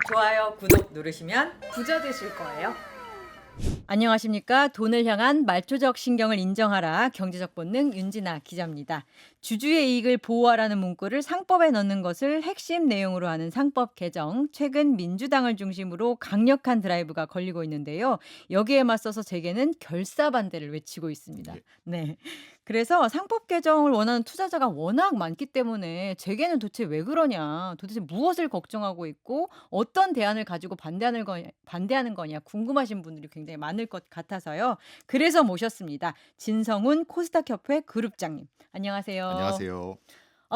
좋아요, 구독 누르시면 부자 되실 거예요. 안녕하십니까. 돈을 향한 말초적 신경을 인정하라 경제적 본능 윤진아 기자입니다. 주주의 이익을 보호하라는 문구를 상법에 넣는 것을 핵심 내용으로 하는 상법 개정. 최근 민주당을 중심으로 강력한 드라이브가 걸리고 있는데요. 여기에 맞서서 재계는 결사 반대를 외치고 있습니다. 예. 네. 그래서 상법 개정을 원하는 투자자가 워낙 많기 때문에 재계는 도대체 왜 그러냐, 도대체 무엇을 걱정하고 있고 어떤 대안을 가지고 반대하는 거냐 궁금하신 분들이 굉장히 많을 것 같아서요. 그래서 모셨습니다. 진성훈 코스닥협회 그룹장님. 안녕하세요. 안녕하세요.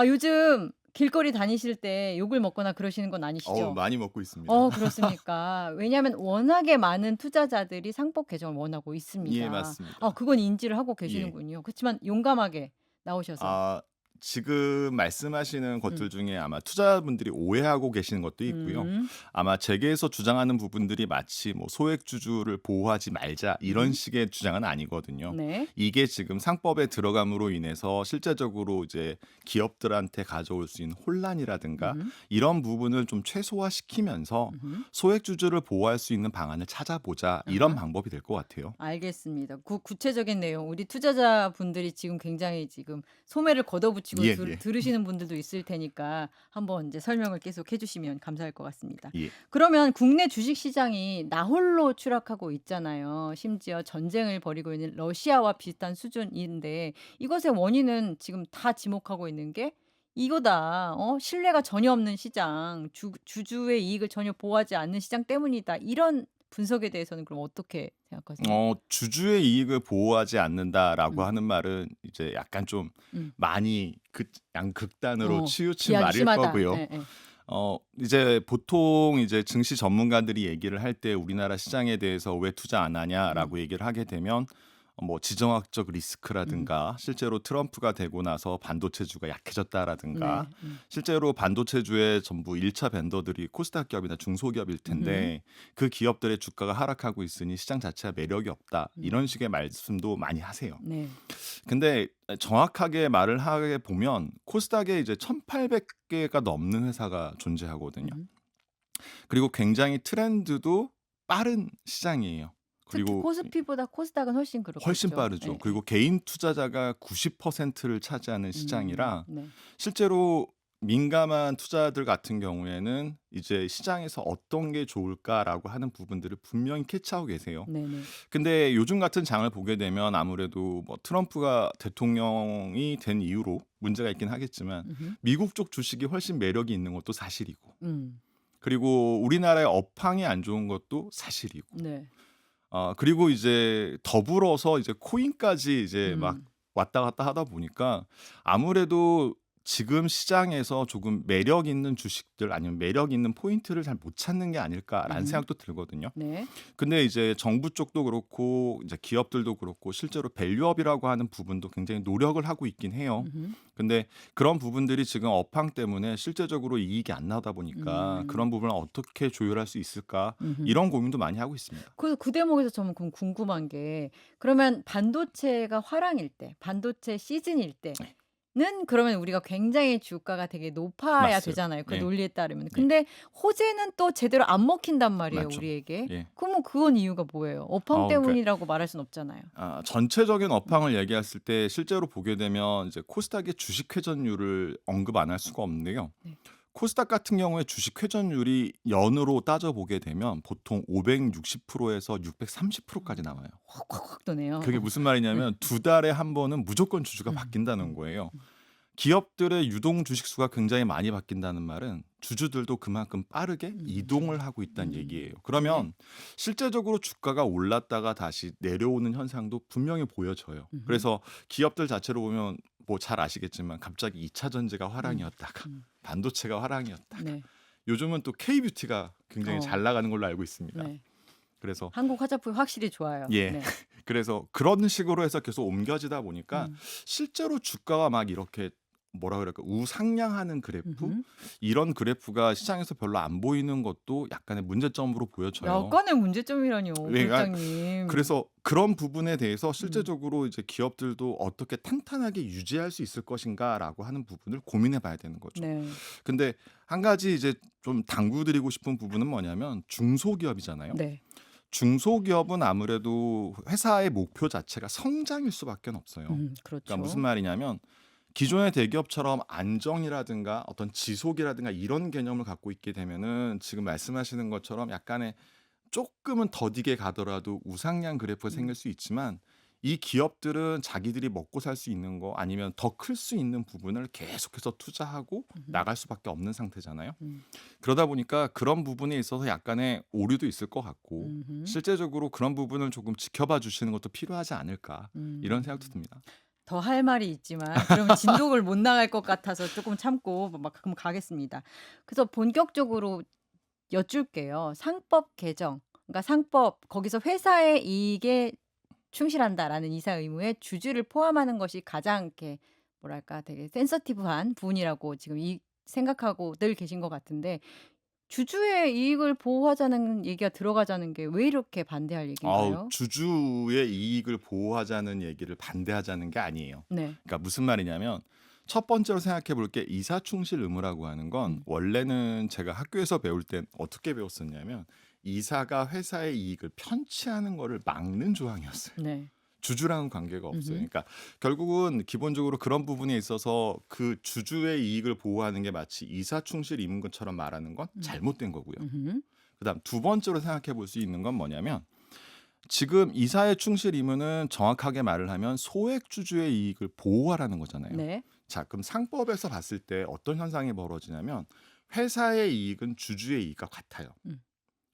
요즘 길거리 다니실 때 욕을 먹거나 그러시는 건 아니시죠? 많이 먹고 있습니다. 그렇습니까? 왜냐하면 워낙에 많은 투자자들이 상법 개정을 원하고 있습니다. 예, 맞습니다. 그건 인지를 하고 예. 계시는군요. 그렇지만 용감하게 나오셔서. 아, 지금 말씀하시는 것들 음. 중에 아마 투자자분들이 오해하고 계시는 것도 있고요. 음. 아마 재계에서 주장하는 부분들이 마치 뭐 소액 주주를 보호하지 말자 이런 식의 주장은 아니거든요. 네. 이게 지금 상법에 들어감으로 인해서 실제적으로 이제 기업들한테 가져올 수 있는 혼란이라든가 음. 이런 부분을 좀 최소화시키면서 음. 소액 주주를 보호할 수 있는 방안을 찾아보자 이런 아하. 방법이 될 것 같아요. 알겠습니다. 구체적인 내용 우리 투자자분들이 지금 굉장히 지금 소매를 걷어붙이고 예, 예. 들으시는 분들도 있을 테니까 한번 이제 설명을 계속 해주시면 감사할 것 같습니다. 예. 그러면 국내 주식 시장이 나홀로 추락하고 있잖아요. 심지어 전쟁을 벌이고 있는 러시아와 비슷한 수준인데 이것의 원인은 지금 다 지목하고 있는 게 이거다. 신뢰가 전혀 없는 시장, 주주의 이익을 전혀 보호하지 않는 시장 때문이다. 이런 분석에 대해서는 그럼 어떻게 생각하세요? 주주의 이익을 보호하지 않는다라고 음. 하는 말은 이제 약간 좀 음. 많이 양극단으로 치우친 비하기 말일 심하다. 거고요. 예, 예. 이제 보통 이제 증시 전문가들이 얘기를 할 때 우리나라 시장에 대해서 왜 투자 안 하냐라고 얘기를 하게 되면 뭐 지정학적 리스크라든가 실제로 트럼프가 되고 나서 반도체주가 약해졌다라든가 네. 실제로 반도체주의 전부 1차 벤더들이 코스닥 기업이나 중소기업일 텐데 그 기업들의 주가가 하락하고 있으니 시장 자체가 매력이 없다. 이런 식의 말씀도 많이 하세요. 네. 근데 정확하게 말을 하게 보면 코스닥에 이제 1,800개가 넘는 회사가 존재하거든요. 음. 그리고 굉장히 트렌드도 빠른 시장이에요. 특히 그리고 코스피보다 코스닥은 훨씬 그렇겠죠. 훨씬 빠르죠. 예, 그리고 개인 투자자가 90%를 차지하는 시장이라 네. 실제로 민감한 투자들 같은 경우에는 이제 시장에서 어떤 게 좋을까라고 하는 부분들을 분명히 캐치하고 계세요. 네네. 근데 요즘 같은 장을 보게 되면 아무래도 뭐 트럼프가 대통령이 된 이후로 문제가 있긴 하겠지만 미국 쪽 주식이 훨씬 매력이 있는 것도 사실이고 그리고 우리나라의 업황이 안 좋은 것도 사실이고 네. 그리고 이제 더불어서 이제 코인까지 이제 막 왔다 갔다 하다 보니까 아무래도 지금 시장에서 조금 매력 있는 주식들 아니면 매력 있는 포인트를 잘 못 찾는 게 아닐까라는 생각도 들거든요. 네. 근데 이제 정부 쪽도 그렇고 이제 기업들도 그렇고 실제로 밸류업이라고 하는 부분도 굉장히 노력을 하고 있긴 해요. 근데 그런 부분들이 지금 업황 때문에 실제적으로 이익이 안 나다 보니까 그런 부분을 어떻게 조율할 수 있을까 이런 고민도 많이 하고 있습니다. 그래서 그 대목에서 저는 그럼 궁금한 게 그러면 반도체가 화랑일 때, 반도체 시즌일 때는 그러면 우리가 굉장히 주가가 되게 높아야 맞아요. 되잖아요. 그 예. 논리에 따르면. 근데 호재는 또 제대로 안 먹힌단 말이에요, 맞죠. 우리에게. 예. 그러면 그건 이유가 뭐예요? 업황 그러니까 때문이라고 말할 순 없잖아요. 전체적인 업황을 얘기했을 때 실제로 보게 되면 이제 코스닥의 주식 회전율을 언급 안 할 수가 없는데요. 네. 코스닥 같은 경우에 주식 회전율이 연으로 따져보게 되면 보통 560%에서 630%까지 나와요. 확 도네요. 그게 무슨 말이냐면 두 달에 한 번은 무조건 주주가 바뀐다는 거예요. 기업들의 유동 주식수가 굉장히 많이 바뀐다는 말은 주주들도 그만큼 빠르게 이동을 하고 있다는 얘기예요. 그러면 실제적으로 주가가 올랐다가 다시 내려오는 현상도 분명히 보여져요. 그래서 기업들 자체로 보면 뭐 잘 아시겠지만 갑자기 2차 전지가 화랑이었다가 반도체가 화랑이었다가 네. 요즘은 또 K뷰티가 굉장히 잘 나가는 걸로 알고 있습니다. 네. 그래서 한국 화장품이 확실히 좋아요. 예. 네. 그래서 그런 식으로 해서 계속 옮겨지다 보니까 실제로 주가가 막 이렇게 뭐라 그럴까 우상향하는 그래프 음흠. 이런 그래프가 시장에서 별로 안 보이는 것도 약간의 문제점으로 보여져요. 약간의 문제점이라뇨, 그러니까 부장님. 그래서 그런 부분에 대해서 음. 실제적으로 이제 기업들도 어떻게 탄탄하게 유지할 수 있을 것인가라고 하는 부분을 고민해 봐야 되는 거죠. 네. 근데 한 가지 이제 좀 당부드리고 싶은 부분은 뭐냐면 중소기업이잖아요. 네. 중소기업은 아무래도 회사의 목표 자체가 성장일 수밖에 없어요. 그러니까 무슨 그렇죠. 말이냐면 기존의 대기업처럼 안정이라든가 어떤 지속이라든가 이런 개념을 갖고 있게 되면은 지금 말씀하시는 것처럼 약간의 조금은 더디게 가더라도 우상향 그래프가 음. 생길 수 있지만 이 기업들은 자기들이 먹고 살 수 있는 거 아니면 더 클 수 있는 부분을 계속해서 투자하고 음흠. 나갈 수밖에 없는 상태잖아요. 음. 그러다 보니까 그런 부분에 있어서 약간의 오류도 있을 것 같고 음흠. 실제적으로 그런 부분을 조금 지켜봐 주시는 것도 필요하지 않을까 이런 생각도 음. 듭니다. 더 할 말이 있지만 그러면 진도를 못 나갈 것 같아서 조금 참고 막 그럼 가겠습니다. 그래서 본격적으로 여쭐게요. 상법 개정. 그러니까 상법 거기서 회사의 이익에 충실한다라는 이사 의무에 주주를 포함하는 것이 가장 이렇게 뭐랄까 되게 센서티브한 부분이라고 지금 생각하고 늘 계신 것 같은데 주주의 이익을 보호하자는 얘기가 들어가자는 게 왜 이렇게 반대할 얘기인가요? 주주의 이익을 보호하자는 얘기를 반대하자는 게 아니에요. 네. 그러니까 무슨 말이냐면 첫 번째로 생각해 볼 게 이사충실 의무라고 하는 건 음. 원래는 제가 학교에서 배울 땐 어떻게 배웠었냐면 이사가 회사의 이익을 편취하는 거를 막는 조항이었어요. 네. 주주랑은 관계가 없어요. 음흠. 그러니까 결국은 기본적으로 그런 부분에 있어서 그 주주의 이익을 보호하는 게 마치 이사충실 임인 것처럼 말하는 건 음. 잘못된 거고요. 음흠. 그다음 두 번째로 생각해 볼 수 있는 건 뭐냐면 지금 이사의 충실 의무는 정확하게 말을 하면 소액 주주의 이익을 보호하라는 거잖아요. 네. 자, 그럼 상법에서 봤을 때 어떤 현상이 벌어지냐면 회사의 이익은 주주의 이익과 같아요. 음.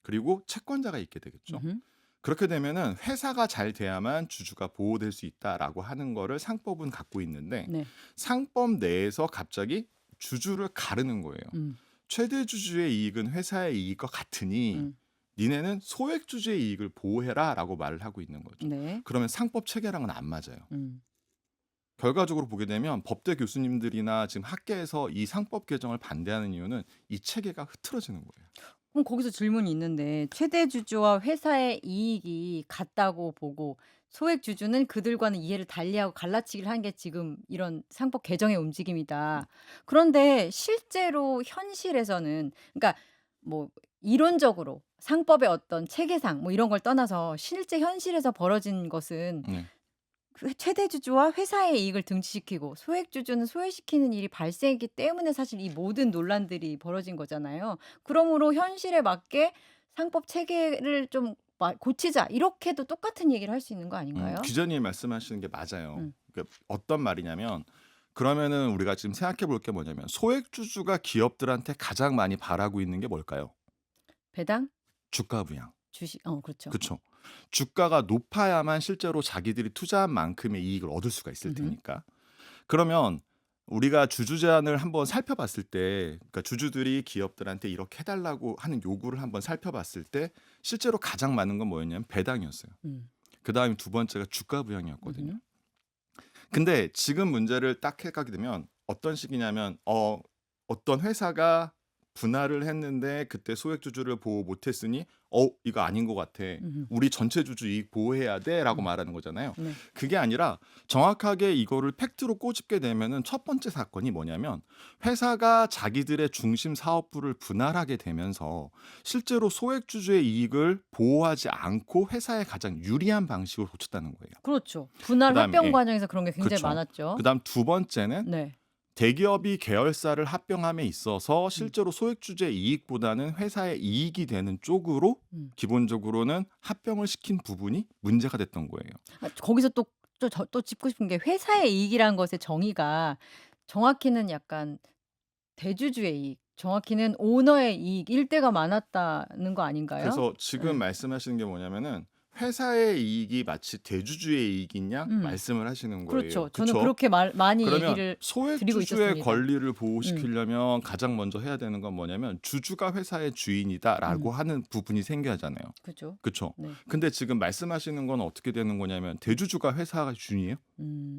그리고 채권자가 있게 되겠죠. 음흠. 그렇게 되면은 회사가 잘 돼야만 주주가 보호될 수 있다라고 하는 거를 상법은 갖고 있는데 네. 상법 내에서 갑자기 주주를 가르는 거예요. 음. 최대 주주의 이익은 회사의 이익과 같으니 음. 니네는 소액 주주의 이익을 보호해라라고 말을 하고 있는 거죠. 네. 그러면 상법 체계랑은 안 맞아요. 음. 결과적으로 보게 되면 법대 교수님들이나 지금 학계에서 이 상법 개정을 반대하는 이유는 이 체계가 흐트러지는 거예요. 그럼 거기서 질문이 있는데 최대 주주와 회사의 이익이 같다고 보고 소액 주주는 그들과는 이해를 달리하고 갈라치기를 한 게 지금 이런 상법 개정의 움직임이다. 그런데 실제로 현실에서는 그러니까 뭐 이론적으로 상법의 어떤 체계상 뭐 이런 걸 떠나서 실제 현실에서 벌어진 것은 네. 그 최대 주주와 회사의 이익을 등치시키고 소액 주주는 소외시키는 일이 발생했기 때문에 사실 이 모든 논란들이 벌어진 거잖아요. 그러므로 현실에 맞게 상법 체계를 좀 고치자 이렇게도 똑같은 얘기를 할 수 있는 거 아닌가요? 기자님이 말씀하시는 게 맞아요. 음. 그러니까 어떤 말이냐면 그러면은 우리가 지금 생각해 볼 게 뭐냐면 소액 주주가 기업들한테 가장 많이 바라고 있는 게 뭘까요? 배당, 주가 부양. 주식, 그렇죠. 그쵸. 주가가 높아야만 실제로 자기들이 투자한 만큼의 이익을 얻을 수가 있을 음흠. 테니까. 그러면 우리가 주주 제한을 한번 살펴봤을 때 그러니까 주주들이 기업들한테 이렇게 해달라고 하는 요구를 한번 살펴봤을 때 실제로 가장 많은 건 뭐였냐면 배당이었어요. 음. 그다음에 두 번째가 주가 부양이었거든요. 음흠. 근데 지금 문제를 딱 해가게 되면 어떤 식이냐면 어떤 회사가 분할을 했는데 그때 소액 주주를 보호 못했으니 이거 아닌 것 같아. 음흠. 우리 전체 주주 이익 보호해야 돼라고 음. 말하는 거잖아요. 네. 그게 아니라 정확하게 이거를 팩트로 꼬집게 되면은 첫 번째 사건이 뭐냐면 회사가 자기들의 중심 사업부를 분할하게 되면서 실제로 소액 주주의 이익을 보호하지 않고 회사에 가장 유리한 방식으로 고쳤다는 거예요. 그렇죠. 분할 그다음에 합병 과정에서 그런 게 굉장히 그쵸. 많았죠. 그다음 두 번째는 네. 대기업이 계열사를 합병함에 있어서 음. 실제로 소액 주주의 이익보다는 회사의 이익이 되는 쪽으로 음. 기본적으로는 합병을 시킨 부분이 문제가 됐던 거예요. 거기서 또 짚고 싶은 게 회사의 이익이라는 것의 정의가 정확히는 약간 대주주의 이익, 정확히는 오너의 이익, 일대가 많았다는 거 아닌가요? 그래서 지금 네. 말씀하시는 게 뭐냐면은 회사의 이익이 마치 대주주의 이익이냐 음. 말씀을 하시는 거예요. 그렇죠. 저는 그쵸? 그렇게 많이 그러면 얘기를 소액 드리고 주주의 있었습니다. 권리를 보호시키려면 가장 먼저 해야 되는 건 뭐냐면 주주가 회사의 주인이다라고 하는 부분이 생겨야 하잖아요. 그죠. 그쵸? 네. 근데 지금 말씀하시는 건 어떻게 되는 거냐면 대주주가 회사가 주인이에요?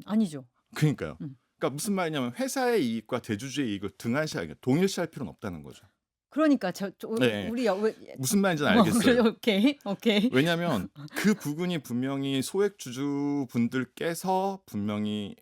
아니죠. 그러니까요. 음. 그러니까 무슨 말이냐면 회사의 이익과 대주주의 이익을 등한시하게 동일시할 필요는 없다는 거죠. 그러니까 네. 우리 왜 무슨 말인지는 뭐 그래 알겠어요. 오케이. 오케이. 왜냐하면 그 부분이 분명히 소액 주주분들께서 분명히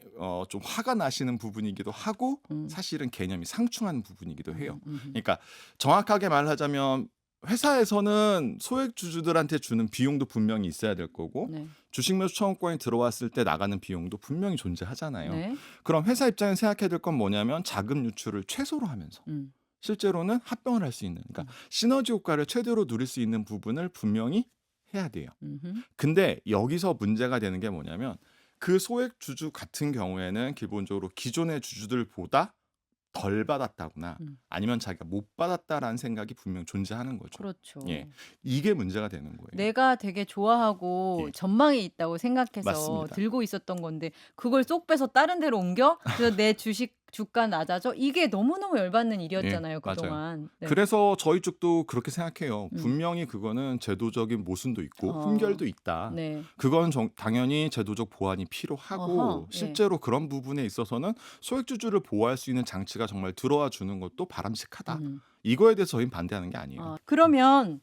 좀 화가 나시는 부분이기도 하고 음. 사실은 개념이 상충하는 부분이기도 해요. 음음. 그러니까 정확하게 말하자면 회사에서는 소액 주주들한테 주는 비용도 분명히 있어야 될 거고 네. 주식 매수 청구권이 들어왔을 때 나가는 비용도 분명히 존재하잖아요. 네. 그럼 회사 입장에서 생각해야 될 건 뭐냐면 자금 유출을 최소로 하면서 음. 실제로는 합병을 할 수 있는 그러니까 시너지 효과를 최대로 누릴 수 있는 부분을 분명히 해야 돼요. 음흠. 근데 여기서 문제가 되는 게 뭐냐면 그 소액 주주 같은 경우에는 기본적으로 기존의 주주들보다 덜 받았다거나 음. 아니면 자기가 못 받았다라는 생각이 분명 존재하는 거죠. 그렇죠. 예. 이게 문제가 되는 거예요. 내가 되게 좋아하고 예. 전망이 있다고 생각해서 맞습니다. 들고 있었던 건데 그걸 쏙 빼서 다른 데로 옮겨? 그래서 내 주가 낮아져? 이게 너무너무 열받는 일이었잖아요, 맞아요. 그동안. 네. 그래서 저희 쪽도 그렇게 생각해요. 음. 분명히 그거는 제도적인 모순도 있고 어. 훈결도 있다. 네. 그건 당연히 제도적 보완이 필요하고 어허, 예. 실제로 그런 부분에 있어서는 소액주주를 보호할 수 있는 장치가 정말 들어와 주는 것도 바람직하다. 음. 이거에 대해서 저희는 반대하는 게 아니에요. 그러면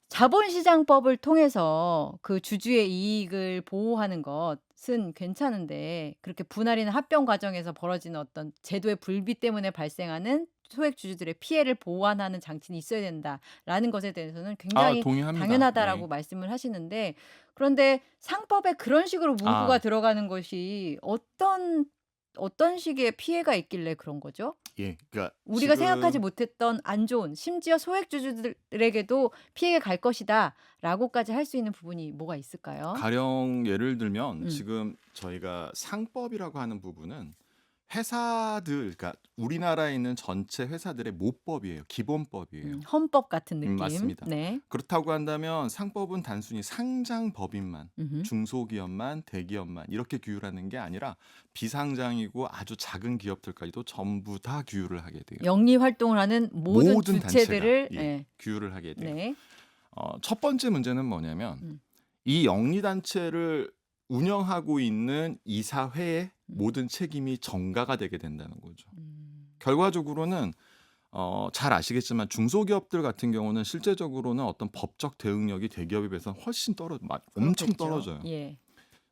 자본시장법을 통해서 그 주주의 이익을 보호하는 것은 괜찮은데 그렇게 분할이나 합병 과정에서 벌어지는 어떤 제도의 불비 때문에 발생하는 소액 주주들의 피해를 보완하는 장치는 있어야 된다라는 것에 대해서는 굉장히 동의합니다. 당연하다라고 네. 말씀을 하시는데 그런데 상법에 그런 식으로 문구가 들어가는 것이 어떤 식의 피해가 있길래 그런 거죠? 예, 그러니까 우리가 지금 생각하지 못했던 안 좋은 심지어 소액 주주들에게도 피해가 갈 것이다라고까지 할 수 있는 부분이 뭐가 있을까요? 가령 예를 들면 음. 지금 저희가 상법이라고 하는 부분은 회사들, 그러니까 우리나라에 있는 전체 회사들의 모법이에요. 기본법이에요. 헌법 같은 느낌. 맞습니다. 네. 그렇다고 한다면 상법은 단순히 상장 법인만, 음흠. 중소기업만, 대기업만 이렇게 규율하는 게 아니라 비상장이고 아주 작은 기업들까지도 전부 다 규율을 하게 돼요. 영리 활동을 하는 모든 주체들을 단체가 규율을 하게 돼요. 네. 첫 번째 문제는 뭐냐면 음. 이 영리 단체를 운영하고 있는 이사회의 모든 책임이 전가가 되게 된다는 거죠. 결과적으로는 잘 아시겠지만 중소기업들 같은 경우는 실제적으로는 어떤 법적 대응력이 대기업에 비해서 훨씬 엄청 그렇겠죠. 떨어져요. 예.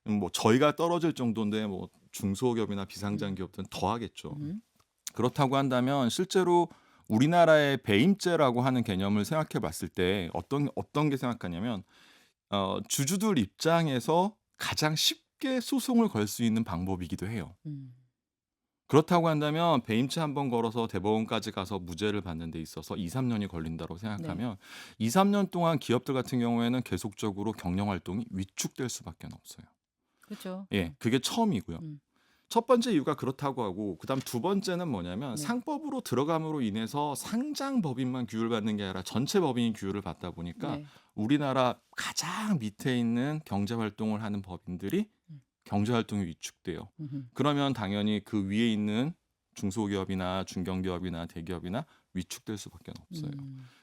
뭐 저희가 떨어질 정도인데 뭐 중소기업이나 비상장 기업들은 더 하겠죠. 그렇다고 한다면 실제로 우리나라의 배임죄라고 하는 개념을 생각해 봤을 때 어떤 게 생각하냐면 주주들 입장에서 가장 쉽게 소송을 걸 수 있는 방법이기도 해요. 그렇다고 한다면 배임죄 한 번 걸어서 대법원까지 가서 무죄를 받는 데 있어서 2-3년이 걸린다고 생각하면 2-3년 동안 기업들 같은 경우에는 계속적으로 경영 활동이 위축될 수밖에 없어요. 그렇죠. 예, 그게 처음이고요. 첫 번째 이유가 그렇다고 하고 그다음 두 번째는 뭐냐면 네. 상법으로 들어감으로 인해서 상장 법인만 규율받는 게 아니라 전체 법인이 규율을 받다 보니까 네. 우리나라 가장 밑에 있는 경제 활동을 하는 법인들이 경제 활동이 위축돼요. 그러면 당연히 그 위에 있는 중소기업이나 중견기업이나 대기업이나 위축될 수밖에 없어요.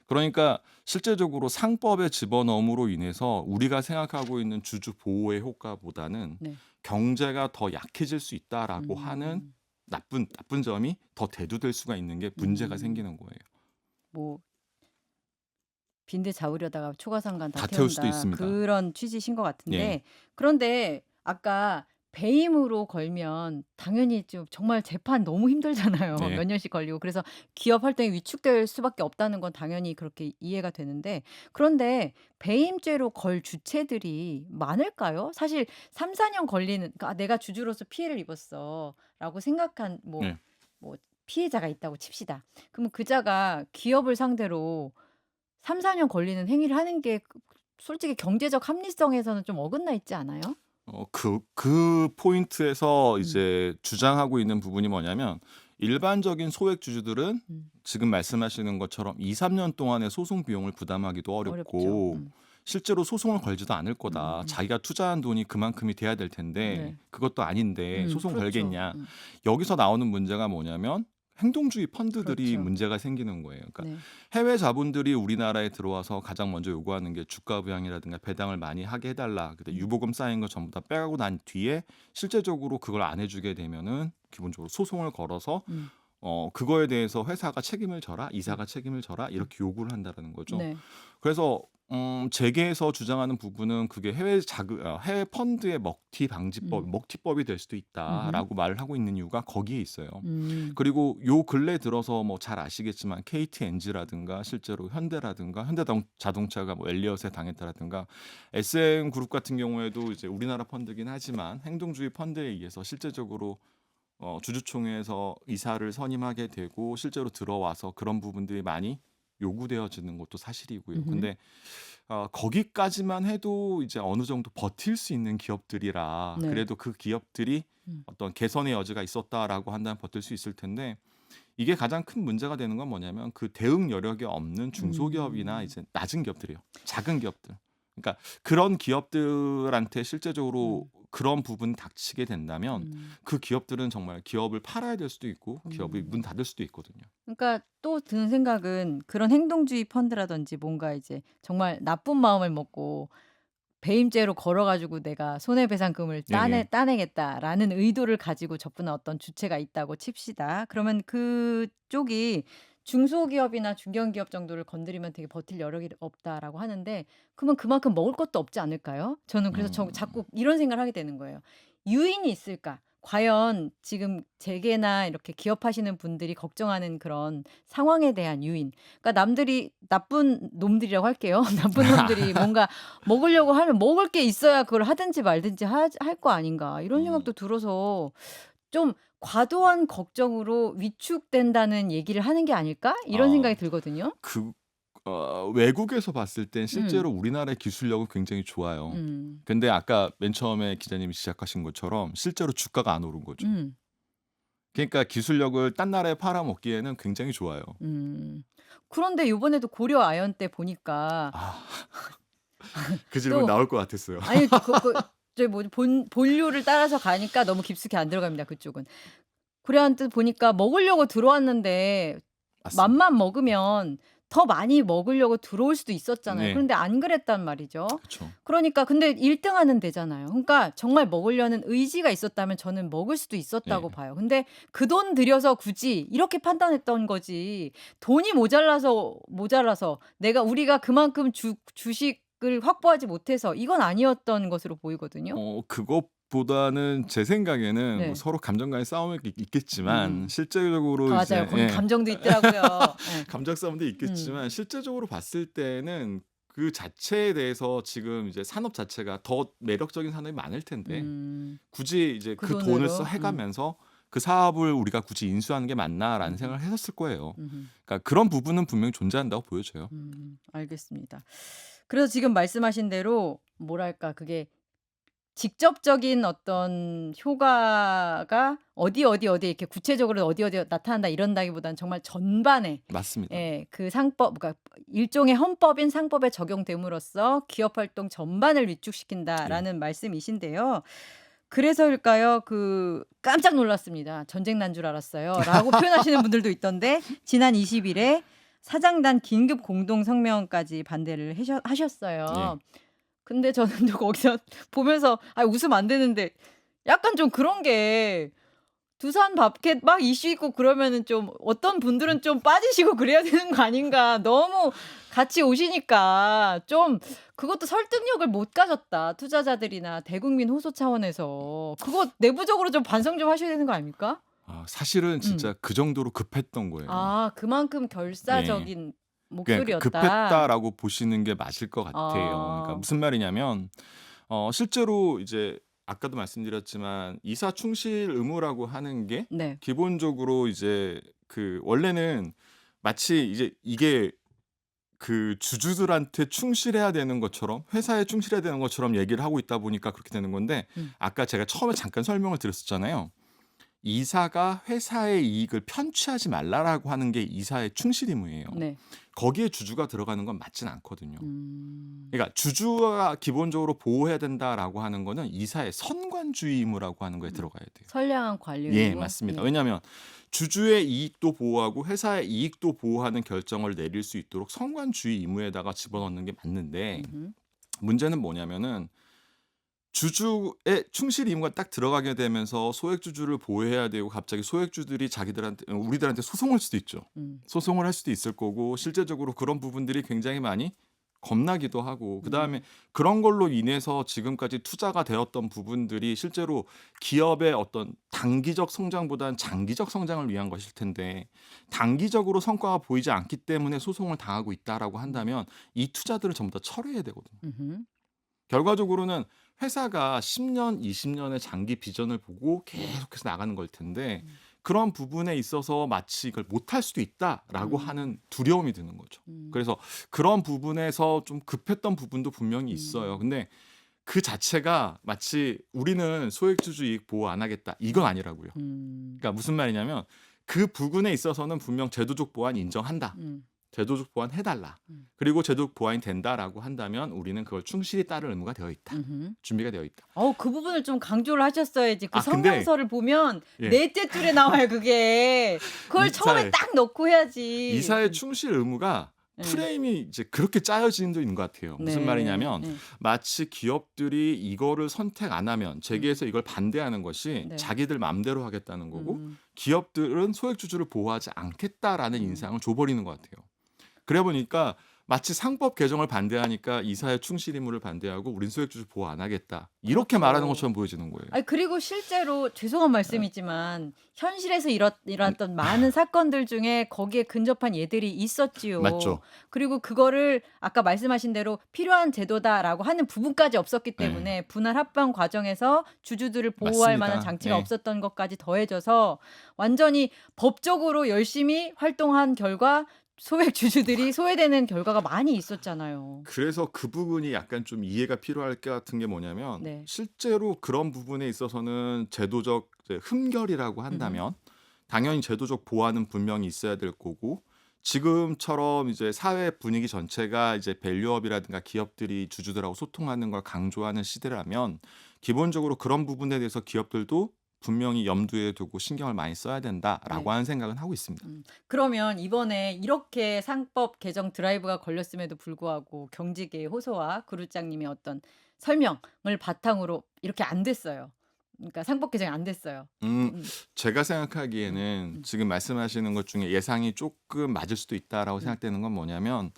그러니까 실제적으로 상법의 집어넣음으로 인해서 우리가 생각하고 있는 주주 보호의 효과보다는 네. 경제가 더 약해질 수 있다라고 하는 나쁜 점이 더 대두될 수가 있는 게 문제가 생기는 거예요. 뭐 빈대 잡으려다가 초가상간 다 다 태울 수도 태운다. 있습니다. 그런 취지신 것 같은데 예. 그런데 아까 배임으로 걸면 당연히 좀 정말 재판 너무 힘들잖아요. 네. 몇 년씩 걸리고. 그래서 기업 활동이 위축될 수밖에 없다는 건 당연히 그렇게 이해가 되는데 그런데 배임죄로 걸 주체들이 많을까요? 사실 3-4년 걸리는 그러니까 '아 내가 주주로서 피해를 입었어.'라고 생각한 네. 뭐 피해자가 있다고 칩시다. 그러면 그자가 기업을 상대로 3-4년 걸리는 행위를 하는 게 솔직히 경제적 합리성에서는 좀 어긋나 있지 않아요? 그 포인트에서 음. 이제 주장하고 있는 부분이 뭐냐면 일반적인 소액 주주들은 지금 말씀하시는 것처럼 2-3년 동안의 소송 비용을 부담하기도 어렵고 어렵죠. 실제로 소송을 걸지도 않을 거다. 자기가 투자한 돈이 그만큼이 돼야 될 텐데 네. 그것도 아닌데 소송 그렇죠. 걸겠냐. 여기서 나오는 문제가 뭐냐면 행동주의 펀드들이 그렇죠. 문제가 생기는 거예요. 그러니까 네. 해외 자본들이 우리나라에 들어와서 가장 먼저 요구하는 게 주가 부양이라든가 배당을 많이 하게 해달라. 근데 유보금 쌓인 거 전부 다 빼가고 난 뒤에 실제적으로 그걸 안 해주게 되면은 기본적으로 소송을 걸어서 음. 그거에 대해서 회사가 책임을 져라, 이사가 책임을 져라 이렇게 요구를 한다라는 거죠. 네. 그래서 재계에서 주장하는 부분은 그게 해외 펀드의 먹튀 방지법, 먹튀법이 될 수도 있다라고 말을 하고 있는 이유가 거기에 있어요. 그리고 요 근래 들어서 뭐 잘 아시겠지만 KTNG라든가 실제로 현대라든가 현대자동차가 뭐 엘리엇에 당했다라든가 SM 그룹 같은 경우에도 이제 우리나라 펀드긴 하지만 행동주의 펀드에 의해서 실제적으로 주주총회에서 이사를 선임하게 되고 실제로 들어와서 그런 부분들이 많이 요구되어지는 것도 사실이고요. 음흠. 근데 거기까지만 해도 이제 어느 정도 버틸 수 있는 기업들이라 네. 그래도 그 기업들이 어떤 개선의 여지가 있었다라고 한다면 버틸 수 있을 텐데 이게 가장 큰 문제가 되는 건 뭐냐면 그 대응 여력이 없는 중소기업이나 이제 낮은 기업들이에요. 작은 기업들. 그러니까 그런 기업들한테 실제적으로 그런 부분이 닥치게 된다면 그 기업들은 정말 기업을 팔아야 될 수도 있고 기업이 문 닫을 수도 있거든요. 그러니까 또 드는 생각은 그런 행동주의 펀드라든지 뭔가 이제 정말 나쁜 마음을 먹고 배임죄로 걸어 가지고 내가 손해배상금을 예. 따내겠다라는 의도를 가지고 접근한 어떤 주체가 있다고 칩시다. 그러면 그쪽이 중소기업이나 중견기업 정도를 건드리면 되게 버틸 여력이 없다라고 하는데 그러면 그만큼 먹을 것도 없지 않을까요? 저는 그래서 자꾸 이런 생각을 하게 되는 거예요. 유인이 있을까? 과연 지금 재계나 이렇게 기업하시는 분들이 걱정하는 그런 상황에 대한 유인. 그러니까 남들이 나쁜 놈들이라고 할게요. 나쁜 놈들이 뭔가 먹으려고 하면 먹을 게 있어야 그걸 하든지 말든지 할 거 아닌가 이런 생각도 들어서 좀 과도한 걱정으로 위축된다는 얘기를 하는 게 아닐까? 이런 생각이 아. 들거든요. 외국에서 봤을 땐 음. 실제로 우리나라의 기술력은 굉장히 좋아요. 음. 근데 아까 맨 처음에 기자님이 시작하신 것처럼 실제로 주가가 안 오른 거죠. 음. 그러니까 기술력을 딴 나라에 팔아먹기에는 굉장히 좋아요. 그런데 요번에도 고려 아연 때 보니까 아. 그 질문 또 나올 것 같았어요. 아니 저기 뭐지 본류를 따라서 가니까 너무 깊숙이 안 들어갑니다, 그쪽은. 고려 아연 때 보니까 먹으려고 들어왔는데 맞습니다. 맘만 먹으면 더 많이 먹으려고 들어올 수도 있었잖아요. 네. 그런데 안 그랬단 말이죠. 그쵸. 그러니까 근데 1 등하는 데잖아요. 그러니까 정말 먹으려는 의지가 있었다면 저는 먹을 수도 있었다고 네. 봐요. 근데 그 돈 들여서 굳이 이렇게 판단했던 거지 돈이 모자라서 우리가 그만큼 주식을 확보하지 못해서 이건 아니었던 것으로 보이거든요. 그것보다는 제 생각에는 뭐 네. 서로 감정 간의 싸움이 있겠지만 실제적으로 맞아요. 이제 거기 감정도 있더라고요. 예. 감정 싸움도 있겠지만 실제적으로 봤을 때는 그 자체에 대해서 지금 이제 산업 자체가 더 매력적인 산업이 많을 텐데 굳이 이제 그 그 돈을 돈으로? 해가면서 그 사업을 우리가 굳이 인수하는 게 맞나라는 생각을 했었을 거예요. 음흠. 그러니까 그런 부분은 분명히 존재한다고 보여져요. 알겠습니다. 그래서 지금 말씀하신 대로 뭐랄까 그게 직접적인 어떤 효과가 어디 이렇게 구체적으로 어디 나타난다 이런다기보다는 정말 전반에 맞습니다. 예, 그 상법 그러니까 일종의 헌법인 상법에 적용됨으로써 기업 활동 전반을 위축시킨다라는 말씀이신데요. 그래서일까요? 깜짝 놀랐습니다. 전쟁 난 줄 알았어요라고 표현하시는 분들도 있던데 지난 20일에 사장단 긴급 공동 성명까지 반대를 하셨어요. 근데 저는 또 거기서 보면서 웃으면 안 되는데 약간 좀 그런 게 두산 밥켓 막 이슈 있고 그러면은 좀 어떤 분들은 좀 빠지시고 그래야 되는 거 아닌가. 너무 같이 오시니까 좀 그것도 설득력을 못 가졌다. 투자자들이나 대국민 호소 차원에서. 그거 내부적으로 좀 반성 좀 하셔야 되는 거 아닙니까? 사실은 진짜 그 정도로 급했던 거예요. 그만큼 결사적인 그러니까 목소리였다. 급했다라고 보시는 게 맞을 것 같아요. 그러니까 무슨 말이냐면 실제로 이제 아까도 말씀드렸지만 이사 충실 의무라고 하는 게 네. 기본적으로 이제 원래는 마치 이제 이게 그 주주들한테 충실해야 되는 것처럼 회사에 충실해야 되는 것처럼 얘기를 하고 있다 보니까 그렇게 되는 건데 아까 제가 처음에 잠깐 설명을 드렸었잖아요. 이사가 회사의 이익을 편취하지 말라라고 하는 게 이사의 충실 의무예요. 네. 거기에 주주가 들어가는 건 맞진 않거든요. 그러니까 주주가 기본적으로 보호해야 된다라고 하는 거는 이사의 선관주의 의무라고 하는 거에 들어가야 돼요. 선량한 관리 의무. 예, 맞습니다. 네. 왜냐하면 주주의 이익도 보호하고 회사의 이익도 보호하는 결정을 내릴 수 있도록 선관주의 의무에다가 집어넣는 게 맞는데 음흠. 문제는 뭐냐면은 주주의 충실 의무가 딱 들어가게 되면서 소액주주를 보호해야 되고 갑자기 소액주들이 자기들한테 우리들한테 소송할 수도 있죠. 음. 소송을 할 수도 있을 거고 실제적으로 그런 부분들이 굉장히 많이 겁나기도 하고 그다음에 음. 그런 걸로 인해서 지금까지 투자가 되었던 부분들이 실제로 기업의 어떤 단기적 성장보다는 장기적 성장을 위한 것일 텐데 단기적으로 성과가 보이지 않기 때문에 소송을 당하고 있다라고 한다면 이 투자들을 전부 다 철회해야 되거든요. 음흠. 결과적으로는 회사가 10년, 20년의 장기 비전을 보고 계속해서 나가는 걸 텐데 음. 그런 부분에 있어서 마치 이걸 못할 수도 있다라고 음. 하는 두려움이 드는 거죠. 음. 그래서 그런 부분에서 좀 급했던 부분도 분명히 있어요. 음. 근데 그 자체가 마치 우리는 소액주주 이익 보호 안 하겠다 이건 아니라고요. 음. 그러니까 무슨 말이냐면 그 부분에 있어서는 분명 제도적 보완 인정한다. 음. 제도적 보완 해달라. 음. 그리고 제도적 보완이 된다라고 한다면 우리는 그걸 충실히 따를 의무가 되어 있다. 음흠. 준비가 되어 있다. 그 부분을 좀 강조를 하셨어야지. 그 근데 성명서를 보면 예. 넷째 줄에 나와요, 그게. 그걸 처음에 이사의 딱 넣고 해야지. 이사의 충실 의무가 네. 프레임이 이제 그렇게 짜여지는 데 있는 것 같아요. 무슨 네. 말이냐면 네. 마치 기업들이 이거를 선택 안 하면 재계에서 이걸 반대하는 것이 네. 자기들 마음대로 하겠다는 거고 음. 기업들은 소액주주를 보호하지 않겠다라는 음. 인상을 줘버리는 것 같아요. 그래 보니까 마치 상법 개정을 반대하니까 이사의 충실 의무를 반대하고 우린 소액주주 보호 안 하겠다. 이렇게 말하는 그렇죠. 것처럼 보여지는 거예요. 아니 그리고 실제로 죄송한 말씀이지만 현실에서 일어났던 많은 사건들 중에 거기에 근접한 예들이 있었지요. 맞죠? 그리고 그거를 아까 말씀하신 대로 필요한 제도다라고 하는 부분까지 없었기 네. 때문에 분할 합방 과정에서 주주들을 보호할 만한 맞습니다. 장치가 네. 없었던 것까지 더해져서 완전히 법적으로 열심히 활동한 결과 소액 주주들이 소외되는 결과가 많이 있었잖아요. 그래서 그 부분이 약간 좀 이해가 필요할 것 같은 게 뭐냐면 네. 실제로 그런 부분에 있어서는 제도적 이제 흠결이라고 음흠. 한다면 당연히 제도적 보완은 분명히 있어야 될 거고 지금처럼 이제 사회 분위기 전체가 이제 밸류업이라든가 기업들이 주주들하고 소통하는 걸 강조하는 시대라면 기본적으로 그런 부분에 대해서 기업들도 분명히 염두에 두고 신경을 많이 써야 된다라고 네. 하는 생각은 하고 있습니다. 그러면 이번에 이렇게 상법 개정 드라이브가 걸렸음에도 불구하고 경직의 호소와 그루장님의 어떤 설명을 바탕으로 이렇게 안 됐어요. 그러니까 상법 개정이 안 됐어요. 음, 음. 제가 음. 생각하기에는 음. 지금 말씀하시는 것 중에 예상이 조금 맞을 수도 있다라고 음. 생각되는 건 뭐냐면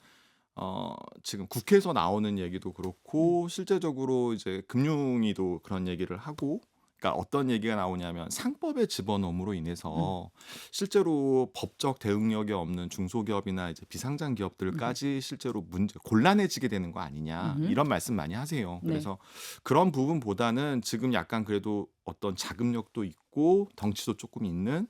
지금 국회에서 나오는 얘기도 음. 그렇고 실제적으로 이제 금융위도 그런 얘기를 하고 그러니까 어떤 얘기가 나오냐면 상법의 집어넣음으로 음. 인해서 실제로 법적 대응력이 없는 중소기업이나 이제 비상장 음흠. 기업들까지 실제로 곤란해지게 되는 거 아니냐 음흠. 이런 말씀 많이 하세요. 네. 그래서 그런 부분보다는 지금 약간 그래도 어떤 자금력도 있고 덩치도 조금 있는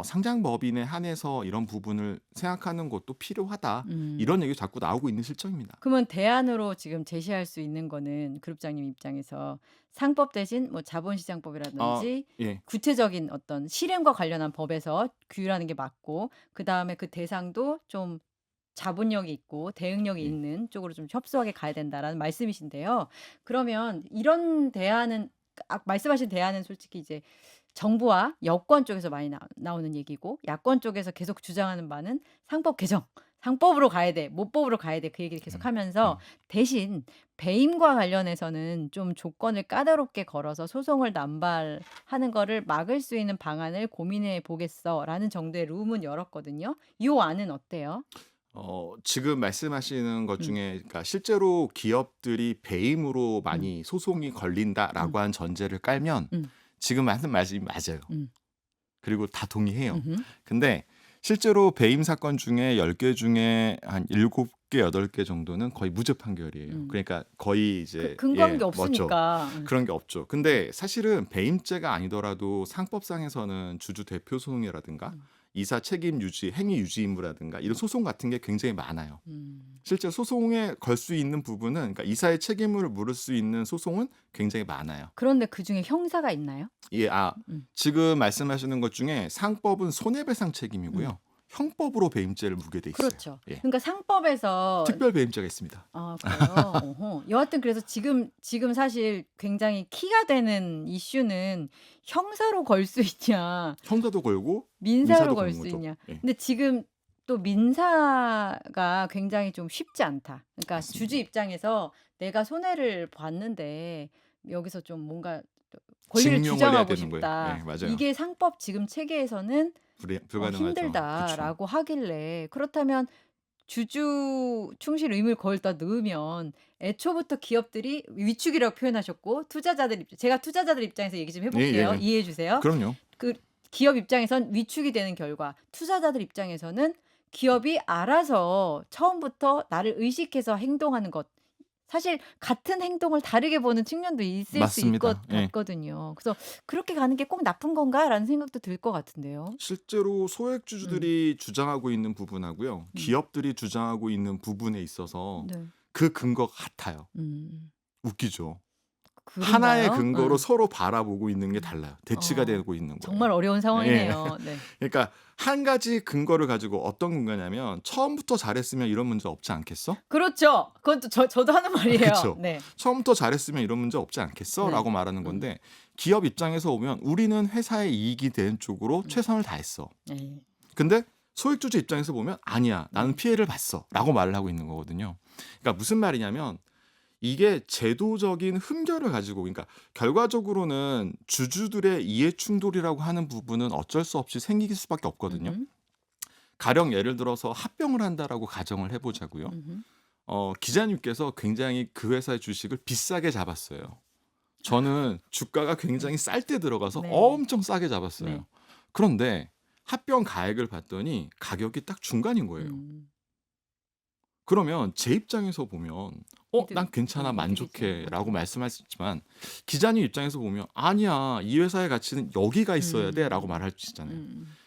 상장법인에 한해서 이런 부분을 생각하는 것도 필요하다. 음. 이런 얘기 자꾸 나오고 있는 실정입니다. 그러면 대안으로 지금 제시할 수 있는 거는 그룹장님 입장에서 상법 대신 뭐 아, 자본시장법이라든지 예. 구체적인 어떤 실행과 관련한 법에서 규율하는 게 맞고 그다음에 그 대상도 좀 자본력이 있고 대응력이 예. 있는 쪽으로 좀 협소하게 가야 된다라는 말씀이신데요. 그러면 이런 대안은 말씀하신 대안은 솔직히 이제 정부와 여권 쪽에서 많이 나오는 얘기고 야권 쪽에서 계속 주장하는 바는 상법 개정, 상법으로 가야 돼, 모법으로 가야 돼 그 얘기를 음, 계속하면서 음. 대신 배임과 관련해서는 좀 조건을 까다롭게 걸어서 소송을 남발하는 거를 막을 수 있는 방안을 고민해 보겠어라는 정도의 룸은 열었거든요. 이 안은 어때요? 지금 말씀하시는 것 음, 중에 그러니까 실제로 기업들이 배임으로 음, 많이 소송이 음, 걸린다라고 한 전제를 깔면 음, 지금 하는 말씀이 맞아요. 음, 그리고 다 동의해요. 음흠, 근데 실제로 배임 사건 중에 10개 중에 한 7개, 8개 정도는 거의 무죄 판결이에요. 음. 그러니까 거의 이제 근거한 게 맞죠. 없으니까. 그런 게 없죠. 근데 사실은 배임죄가 아니더라도 상법상에서는 주주 대표 소송이라든가 음, 이사 책임 유지, 행위 유지 의무라든가 이런 소송 같은 게 굉장히 많아요. 음. 실제 소송에 걸 수 있는 부분은 그러니까 이사의 책임을 물을 수 있는 소송은 굉장히 많아요. 그런데 그중에 형사가 있나요? 예, 음, 지금 말씀하시는 것 중에 상법은 손해배상 음, 책임이고요. 형법으로 배임죄를 물게 돼 있어요. 그렇죠. 예. 그러니까 상법에서 특별 배임죄가 있습니다. 아 그래요? 어허. 여하튼 그래서 지금 사실 굉장히 키가 되는 이슈는 형사로 걸 수 있냐 형사도 걸고 민사로 민사도 걸 거는 수 거죠. 있냐. 예. 근데 지금 또 민사가 굉장히 좀 쉽지 않다. 그러니까 주주 맞습니다. 입장에서 내가 손해를 봤는데 여기서 좀 뭔가 권리를 증명을 해야 주장하고 되는 거예요. 예, 싶다. 맞아요. 이게 상법 지금 체계에서는 불가능하죠. 그쵸. 힘들다라고 하길래 그렇다면 주주 충실 의무를 거기다 넣으면 애초부터 기업들이 위축이라고 표현하셨고 제가 투자자들 입장에서 얘기 좀 예, 해볼게요. 예. 이해해 주세요. 그럼요. 그 기업 입장에선 위축이 되는 결과, 투자자들 입장에서는 기업이 알아서 처음부터 나를 의식해서 행동하는 것. 사실 같은 행동을 다르게 보는 측면도 있을 수 있을 것 맞습니다. 예. 같거든요. 그래서 '그렇게 가는 게 꼭 나쁜 건가?'라는 생각도 들 것 같은데요. 실제로 음. 소액주주들이 주장하고 있는 부분하고요. 음. 기업들이 주장하고 있는 부분에 있어서 네. 그 근거가 같아요. 음. 웃기죠. 하나의 그런가요? 근거로 응. 서로 바라보고 있는 게 달라요. 대치가 어. 되고 있는 거예요. 정말 어려운 예. 상황이네요. 네. 그러니까 한 가지 근거를 가지고 어떤 근거냐면 처음부터 잘했으면 이런 문제 없지 않겠어? 그렇죠. 그건 또 저도 하는 말이에요. 그쵸. 네. 처음부터 잘했으면 이런 문제 없지 않겠어? 네. 라고 말하는 건데 기업 입장에서 보면 우리는 회사의 이익이 되는 쪽으로 최선을 다했어. 네. 근데 소액주주 입장에서 보면 아니야. 나는 피해를 봤어. 라고 말을 하고 있는 거거든요. 그러니까 무슨 말이냐면 이게 제도적인 흠결을 가지고 그러니까 결과적으로는 주주들의 이해 충돌이라고 하는 부분은 어쩔 수 없이 생길 수밖에 없거든요. 음흠. 가령 예를 들어서 합병을 한다라고 가정을 해보자고요. 기자님께서 굉장히 그 회사의 주식을 비싸게 잡았어요. 저는 주가가 굉장히 쌀 때 들어가서 네. 엄청 싸게 잡았어요. 네. 그런데 합병 가액을 봤더니 가격이 딱 중간인 거예요. 그러면 제 입장에서 보면 난 괜찮아 만족해 라고 말씀하셨지만 기자님 입장에서 보면 아니야 이 회사의 가치는 여기가 있어야 돼 라고 말할 수 있잖아요.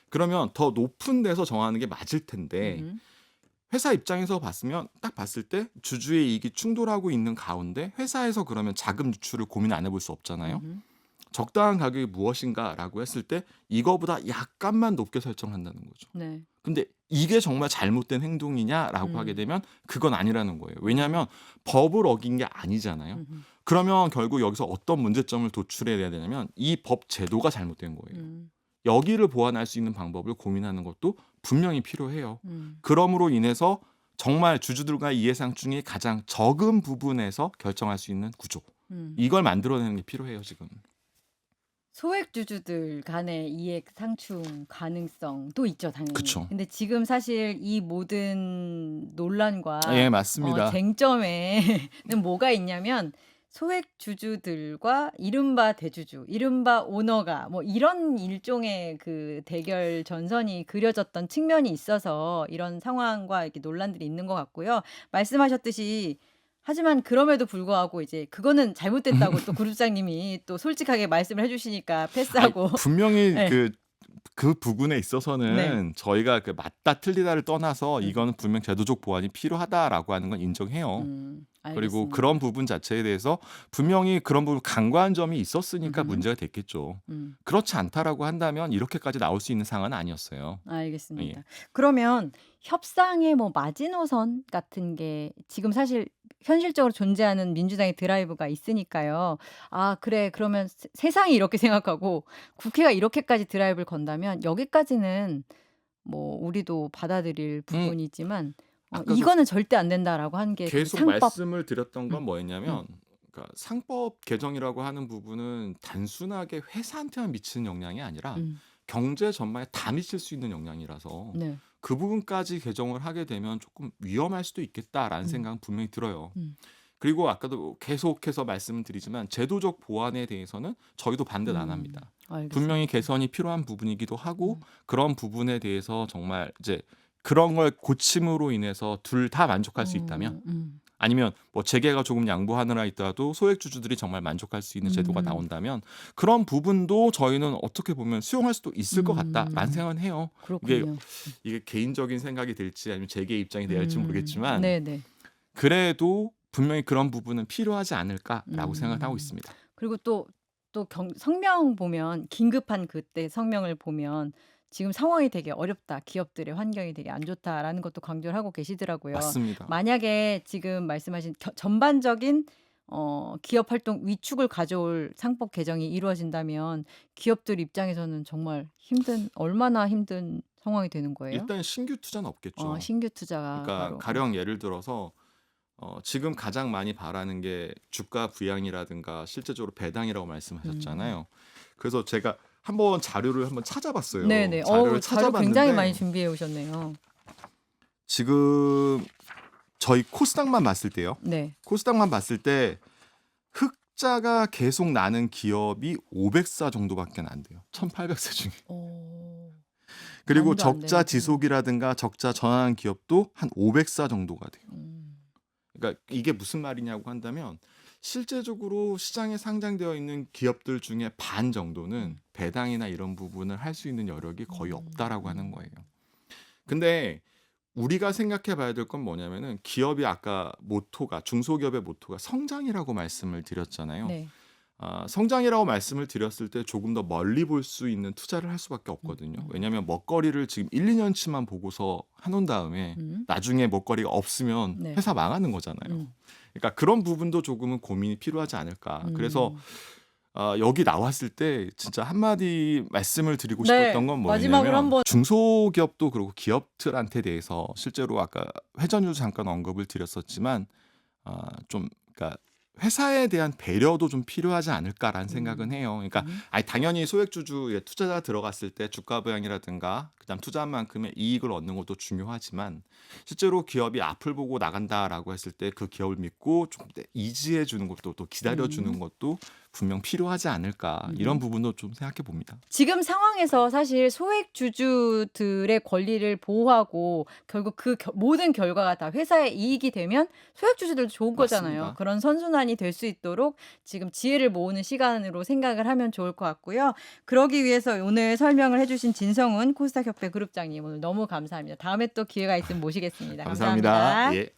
그러면 더 높은 데서 정하는 게 맞을 텐데 회사 입장에서 딱 봤을 때 주주의 이익이 충돌하고 있는 가운데 회사에서 그러면 자금 유출을 고민 안 해볼 수 없잖아요. 적당한 가격이 무엇인가라고 했을 때 이거보다 약간만 높게 설정한다는 거죠. 네. 근데 이게 정말 잘못된 행동이냐라고 하게 되면 그건 아니라는 거예요. 왜냐하면 법을 어긴 게 아니잖아요. 그러면 결국 여기서 어떤 문제점을 도출해야 되냐면 이 법 제도가 잘못된 거예요. 여기를 보완할 수 있는 방법을 고민하는 것도 분명히 필요해요. 그럼으로 인해서 정말 주주들과 이해상충이 가장 적은 부분에서 결정할 수 있는 구조. 이걸 만들어내는 게 필요해요, 지금. 소액주주들 간의 이익 상충 가능성도 있죠, 당연히. 그쵸. 근데 지금 사실 이 모든 논란과 예, 맞습니다. 쟁점에는 뭐가 있냐면 소액주주들과 이른바 대주주, 이른바 오너가 뭐 이런 일종의 그 대결 전선이 그려졌던 측면이 있어서 이런 상황과 이렇게 논란들이 있는 것 같고요. 말씀하셨듯이 하지만 그럼에도 불구하고 이제 그거는 잘못됐다고 또 구루장님이 또 솔직하게 말씀을 해주시니까 패스하고. 분명히 네. 그 부분에 있어서는 저희가 그 맞다 틀리다를 떠나서 이거는 분명 제도적 보완이 필요하다라고 하는 건 인정해요. 그리고 알겠습니다. 그런 부분 자체에 대해서 분명히 그런 부분 간과한 점이 있었으니까 문제가 됐겠죠. 그렇지 않다라고 한다면 이렇게까지 나올 수 있는 상황은 아니었어요. 알겠습니다. 예. 그러면 협상의 뭐 마지노선 같은 게 지금 사실 현실적으로 존재하는 민주당의 드라이브가 있으니까요. 아, 그래. 그러면 세상이 이렇게 생각하고 국회가 이렇게까지 드라이브를 건다면 여기까지는 뭐 우리도 받아들일 부분이지만 아까도 이거는 절대 안 된다라고 하는 게 그 계속 상법. 말씀을 드렸던 건 뭐였냐면 그러니까 상법 개정이라고 하는 부분은 단순하게 회사한테만 미치는 영향이 아니라 경제 전반에 다 미칠 수 있는 영향이라서 네. 그 부분까지 개정을 하게 되면 조금 위험할 수도 있겠다라는 생각은 분명히 들어요. 그리고 아까도 계속해서 말씀을 드리지만 제도적 보완에 대해서는 저희도 반대는 안 합니다. 알겠습니다. 분명히 개선이 필요한 부분이기도 하고 그런 부분에 대해서 정말 이제 그런 걸 고침으로 인해서 둘 다 만족할 수 있다면 아니면 뭐 재계가 조금 양보하느라 있더라도 소액주주들이 정말 만족할 수 있는 제도가 나온다면 그런 부분도 저희는 어떻게 보면 수용할 수도 있을 것 같다라는 생각은 해요. 그렇군요. 이게 개인적인 생각이 될지 아니면 재계 입장이 될지 모르겠지만 네네. 그래도 분명히 그런 부분은 필요하지 않을까라고 생각을 하고 있습니다. 그리고 또 성명 보면 긴급한 그때 성명을 보면 지금 상황이 되게 어렵다. 기업들의 환경이 되게 안 좋다라는 것도 강조를 하고 계시더라고요. 맞습니다. 만약에 지금 말씀하신 전반적인 기업 활동 위축을 가져올 상법 개정이 이루어진다면 기업들 입장에서는 정말 얼마나 힘든 상황이 되는 거예요? 일단 신규 투자는 없겠죠. 신규 투자가 그러니까 바로 가령 예를 들어서 지금 가장 많이 바라는 게 주가 부양이라든가 실제적으로 배당이라고 말씀하셨잖아요. 그래서 제가 한번 자료를 한번 찾아봤어요. 네네. 자료를 자료 굉장히 많이 찾아봤는데 준비해 오셨네요. 지금 저희 코스닥만 봤을 때요. 네. 코스닥만 봤을 때 흑자가 계속 나는 기업이 500사 정도밖에 안 돼요. 1,800사 중에. 그리고 말도 안 적자 되는 지속이라든가 적자 전환 기업도 한 500사 정도가 돼요. 음. 그러니까 이게 무슨 말이냐고 한다면 실제적으로 시장에 상장되어 있는 기업들 중에 반 정도는 배당이나 이런 부분을 할 수 있는 여력이 거의 없다라고 하는 거예요. 근데 우리가 생각해 봐야 될 건 뭐냐면은 기업이 아까 모토가 중소기업의 모토가 성장이라고 말씀을 드렸잖아요. 네. 성장이라고 말씀을 드렸을 때 조금 더 멀리 볼 수 있는 투자를 할 수밖에 없거든요. 왜냐하면 먹거리를 지금 1, 2년치만 보고서 해놓은 다음에 나중에 먹거리가 없으면 네. 회사 망하는 거잖아요. 그러니까 그런 부분도 조금은 고민이 필요하지 않을까. 그래서 여기 나왔을 때 진짜 한마디 말씀을 드리고 네. 싶었던 건 마지막으로 뭐냐면 한번 중소기업도 그렇고 기업들한테 대해서 실제로 아까 회전율 잠깐 언급을 드렸었지만 좀 그러니까 회사에 대한 배려도 좀 필요하지 않을까라는 생각은 해요. 그러니까 당연히 소액주주에 투자자 들어갔을 때 주가 부양이라든가 그다음 투자한 만큼의 이익을 얻는 것도 중요하지만 실제로 기업이 앞을 보고 나간다라고 했을 때 그 기업을 믿고 좀 이지해 주는 것도 또 기다려 주는 것도 분명 필요하지 않을까 이런 부분도 좀 생각해 봅니다. 지금 상황에서 사실 소액 주주들의 권리를 보호하고 결국 그 모든 결과가 다 회사의 이익이 되면 소액 주주들도 좋은 거잖아요. 맞습니다. 그런 선순환이 될 수 있도록 지금 지혜를 모으는 시간으로 생각을 하면 좋을 것 같고요. 그러기 위해서 오늘 설명을 해주신 진성훈 코스닥협회 그룹장님 오늘 너무 감사합니다. 다음에 또 기회가 있으면 모시겠습니다. 감사합니다. 예.